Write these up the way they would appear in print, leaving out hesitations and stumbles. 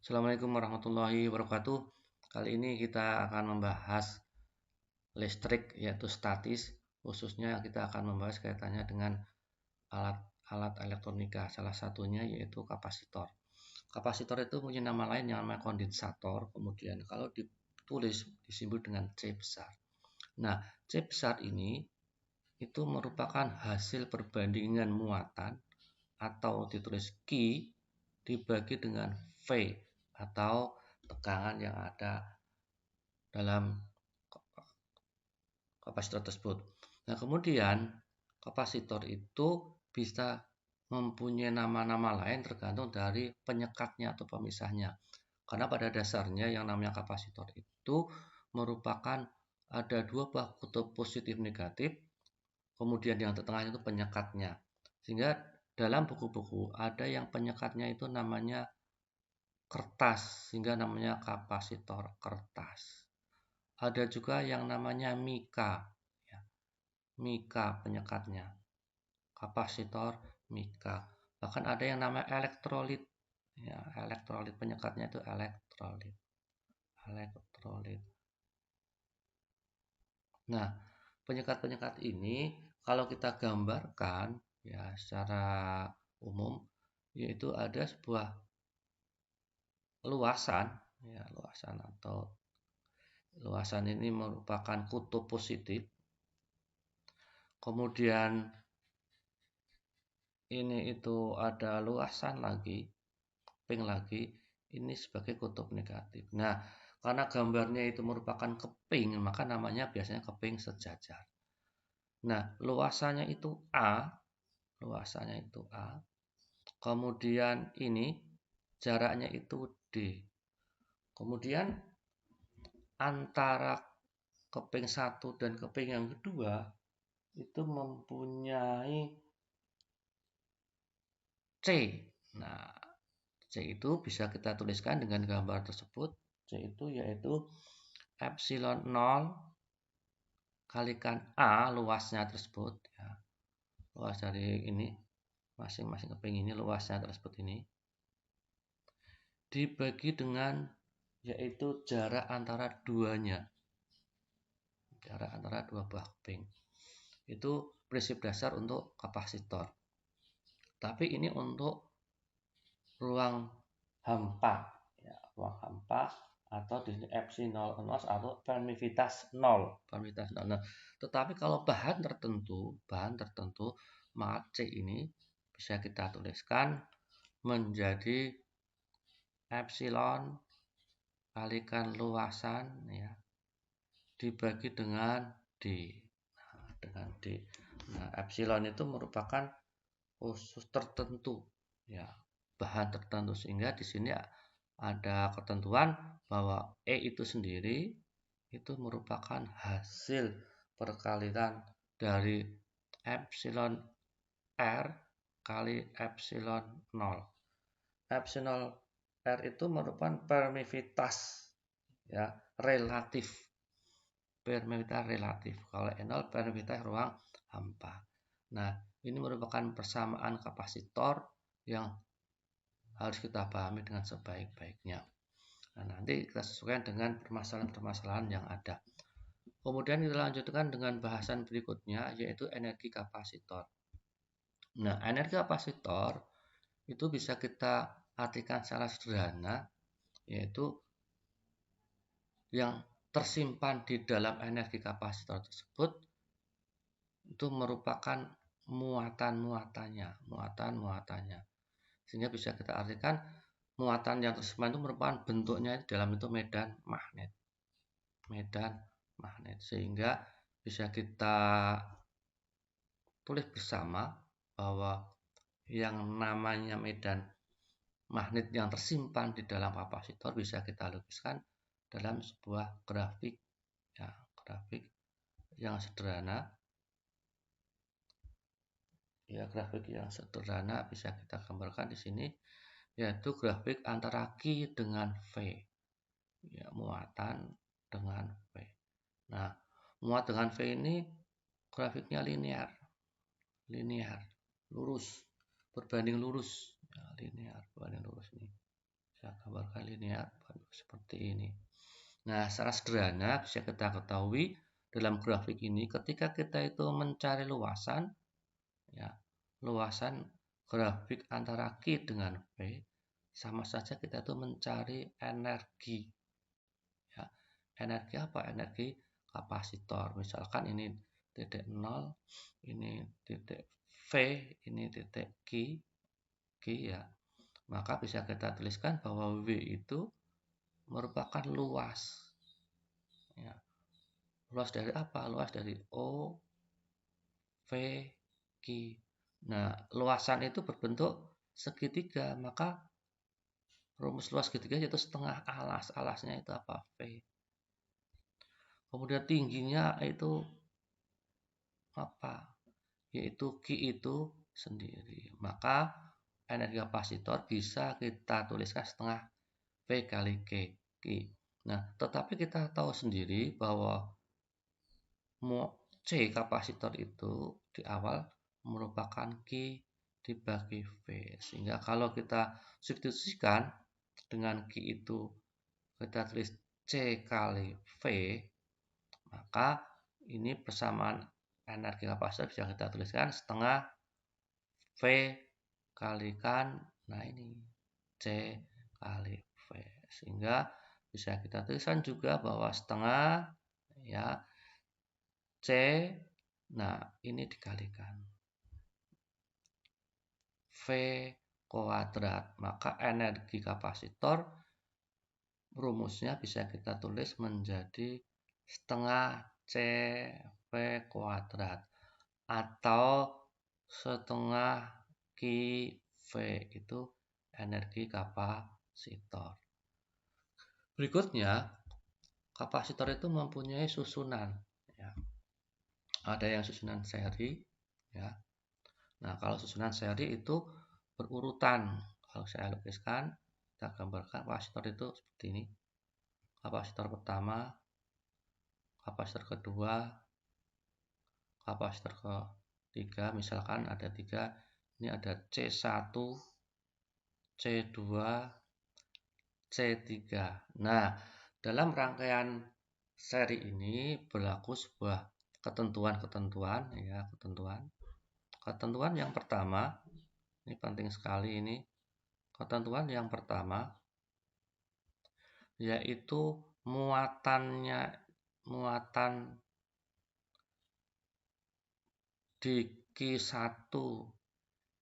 Assalamualaikum warahmatullahi wabarakatuh. Kali ini kita akan membahas listrik yaitu statis. Khususnya kita akan membahas kaitannya dengan alat-alat elektronika. Salah satunya yaitu kapasitor. Kapasitor itu punya nama lain yang namanya kondensator. Kemudian kalau ditulis disimbol dengan C besar. Nah, C besar ini itu merupakan hasil perbandingan muatan atau ditulis Q dibagi dengan V atau tegangan yang ada dalam kapasitor tersebut. Nah, kemudian kapasitor itu bisa mempunyai nama-nama lain tergantung dari penyekatnya atau pemisahnya. Karena pada dasarnya yang namanya kapasitor itu merupakan ada dua buah kutub positif negatif, kemudian yang tengahnya itu penyekatnya. Sehingga dalam buku-buku ada yang penyekatnya itu namanya kertas, sehingga namanya kapasitor kertas. Ada juga yang namanya mika, ya. Mika penyekatnya, kapasitor mika. Bahkan ada yang namanya elektrolit, ya, elektrolit penyekatnya itu elektrolit. Nah, penyekat-penyekat ini kalau kita gambarkan ya secara umum yaitu ada sebuah luasan, ya luasan ini merupakan kutub positif. Kemudian ini itu ada luasan lagi, keping lagi, ini sebagai kutub negatif. Nah, karena gambarnya itu merupakan keping, maka namanya biasanya keping sejajar. Nah, luasannya itu A, kemudian ini jaraknya itu D. Kemudian antara keping satu dan keping yang kedua itu mempunyai C. Nah, C itu bisa kita tuliskan dengan gambar tersebut. C itu yaitu epsilon 0 kalikan A luasnya tersebut. Ya. Luas dari ini, masing-masing keping ini luasnya tersebut ini. Dibagi dengan yaitu jarak antara duanya. Jarak antara dua buah keping. Itu prinsip dasar untuk kapasitor. Tapi ini untuk ruang hampa, ya, ruang hampa atau di sini epsilon 0 atau permisivitas 0. Nah, tetapi kalau bahan tertentu maka C ini bisa kita tuliskan menjadi epsilon kalikan luasan ya dibagi dengan D. Nah, epsilon itu merupakan khusus tertentu ya, bahan tertentu, sehingga di sini ada ketentuan bahwa E itu sendiri itu merupakan hasil perkalian dari epsilon R kali epsilon 0. Epsilon R itu merupakan permisivitas ya relatif. Permisivitas relatif. Kalau N0 permisivitas ruang hampa. Nah, ini merupakan persamaan kapasitor yang harus kita pahami dengan sebaik-baiknya. Nah, nanti kita sesuaikan dengan permasalahan-permasalahan yang ada. Kemudian kita lanjutkan dengan bahasan berikutnya, yaitu energi kapasitor. Nah, energi kapasitor itu bisa kita artikan secara sederhana, yaitu yang tersimpan di dalam energi kapasitor tersebut itu merupakan muatan-muatannya. Sehingga bisa kita artikan muatan yang tersimpan itu merupakan bentuknya dalam itu medan magnet. Sehingga bisa kita tulis bersama bahwa yang namanya medan magnet yang tersimpan di dalam kapasitor bisa kita lukiskan dalam sebuah grafik ya, grafik yang sederhana. Ya, grafik yang sederhana bisa kita gambarkan di sini, yaitu grafik antara Q dengan V. Ya, muatan dengan V. Nah, muat dengan V ini grafiknya linear, lurus, berbanding lurus. Ya, linear, berbanding lurus ini. Bisa gambarkan linear seperti ini. Nah, secara sederhana bisa kita ketahui dalam grafik ini ketika kita itu mencari luasan, ya, luasan grafik antara Q dengan V sama saja kita itu mencari energi. Ya, energi apa? Energi kapasitor. Misalkan ini titik 0, ini titik V, ini titik Q ya. Maka bisa kita tuliskan bahwa W itu merupakan luas. Ya. Luas dari apa? Luas dari O, V, Q. Nah, luasan itu berbentuk segitiga, maka rumus luas segitiga yaitu setengah alas. Alasnya itu apa? V. Kemudian tingginya itu apa? Yaitu Q itu sendiri. Maka energi kapasitor bisa kita tuliskan setengah V kali Q. Nah, tetapi kita tahu sendiri bahwa C kapasitor itu di awal merupakan Q dibagi V. Sehingga kalau kita substitusikan dengan Q itu kita tulis C kali V, maka ini persamaan energi kapasitor bisa kita tuliskan setengah V kalikan, nah ini C kali V. Sehingga bisa kita tuliskan juga bahwa setengah ya C, nah ini dikalikan V kuadrat, maka energi kapasitor rumusnya bisa kita tulis menjadi setengah CV kuadrat atau setengah QV itu energi kapasitor. Berikutnya, kapasitor itu mempunyai susunan. Ya. Ada yang susunan seri, ya. Nah, kalau susunan seri itu berurutan. Kalau saya lukiskan, kita gambarkan kapasitor itu seperti ini. Kapasitor pertama, kapasitor kedua, kapasitor ketiga, misalkan ada 3. Ini ada C1, C2, C3. Nah, dalam rangkaian seri ini berlaku sebuah ketentuan-ketentuan ya, ketentuan yang pertama, ini penting sekali ini. Ketentuan yang pertama yaitu muatan di Q1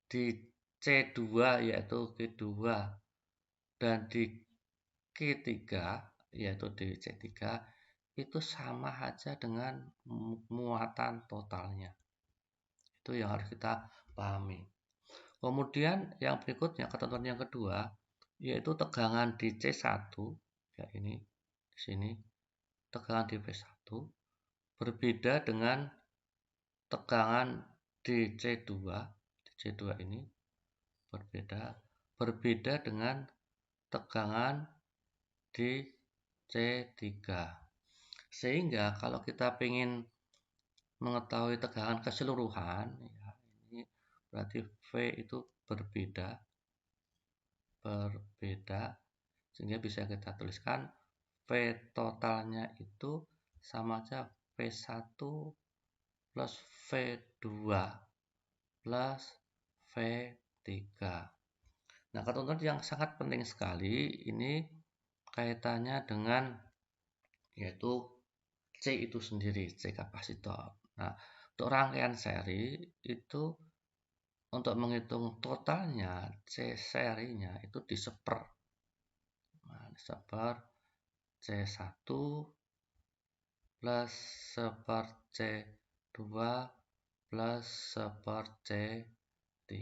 di C2 yaitu Q2 dan di Q3 yaitu di C3 itu sama saja dengan muatan totalnya. Itu yang harus kita pahami. Kemudian yang berikutnya, ketentuan yang kedua, yaitu tegangan di C1, ya ini di sini, tegangan di P1 berbeda dengan tegangan di C2, ini berbeda dengan tegangan di C3. Sehingga kalau kita ingin mengetahui tegangan keseluruhan, ya, ini berarti V itu berbeda, sehingga bisa kita tuliskan V totalnya itu sama aja V1 plus V2 plus V3. Nah, ketentuan yang sangat penting sekali ini kaitannya dengan yaitu C itu sendiri, C kapasitor. Nah, untuk rangkaian seri itu untuk menghitung totalnya C serinya itu diseper. Nah, diseper C1 plus seper C2 plus seper C3.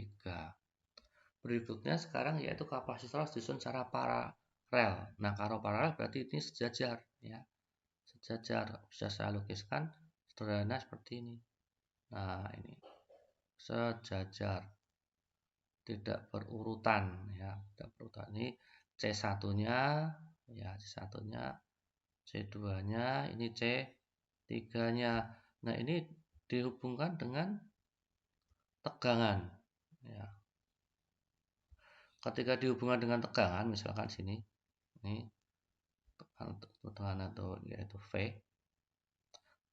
Berikutnya sekarang yaitu kapasitor disusun secara paralel. Nah, kalau paralel berarti ini sejajar ya. Sejajar. Bisa saya lukiskan sederhana seperti ini. Nah, ini sejajar. Tidak berurutan ya, tidak berurutan. Ini C1-nya ya, C1-nya, C2-nya, ini C3-nya. Nah, ini dihubungkan dengan tegangan ya. ketika dihubungkan dengan tegangan, misalkan sini, ini tegangan atau yaitu V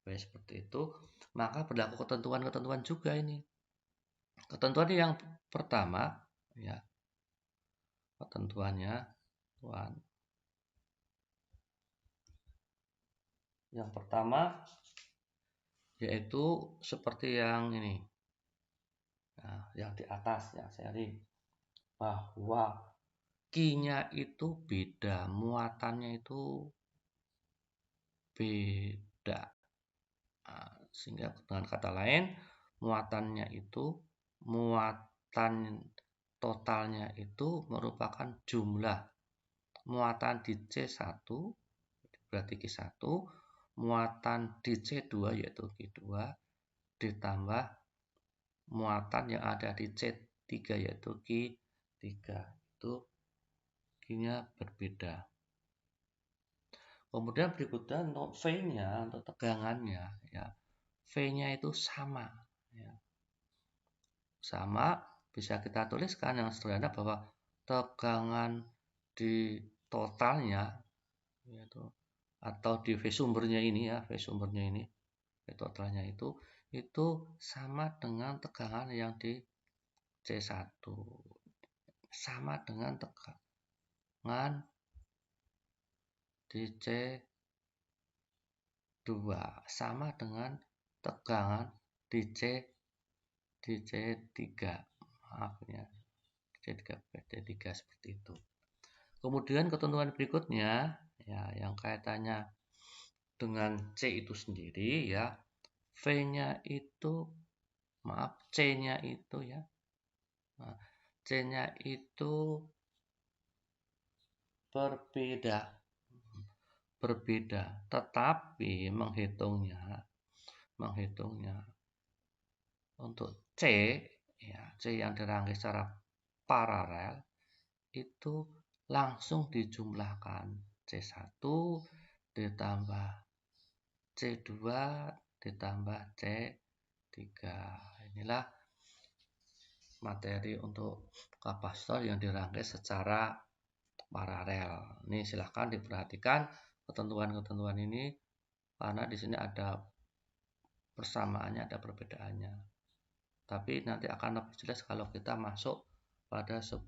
seperti itu, maka berlaku ketentuan-ketentuan juga ini. Ketentuan yang pertama, ya, ketentuannya, yang pertama yaitu seperti yang ini, nah, yang di atas yang seri, bahwa Q-nya itu beda, muatannya itu beda. Nah, sehingga dengan kata lain, muatan totalnya itu merupakan jumlah muatan di C1 berarti Q1, muatan di C2 yaitu Q2 ditambah muatan yang ada di C3 yaitu Q3. Itu Q-nya berbeda. Kemudian berikutnya untuk V-nya, untuk tegangannya, ya, V-nya itu sama, ya. Sama, bisa kita tuliskan yang sederhana bahwa tegangan di totalnya, yaitu atau di V sumbernya ini, ya, V sumbernya ini, V totalnya itu sama dengan tegangan yang di C1, sama dengan tegangan di C2, sama dengan tegangan di C3, maaf ya, C3 seperti itu. Kemudian ketentuan berikutnya, ya, yang kaitannya dengan C itu sendiri, ya, V-nya itu, maaf, C-nya itu, ya, nah, C-nya itu berbeda, tetapi menghitungnya untuk C, ya, C yang dirangkai secara paralel itu langsung dijumlahkan C1 ditambah C2 ditambah C3. Inilah materi untuk kapasitor yang dirangkai secara paralel. Ini silahkan diperhatikan ketentuan-ketentuan ini karena di sini ada persamaannya, ada perbedaannya. Tapi nanti akan lebih jelas kalau kita masuk pada sebuah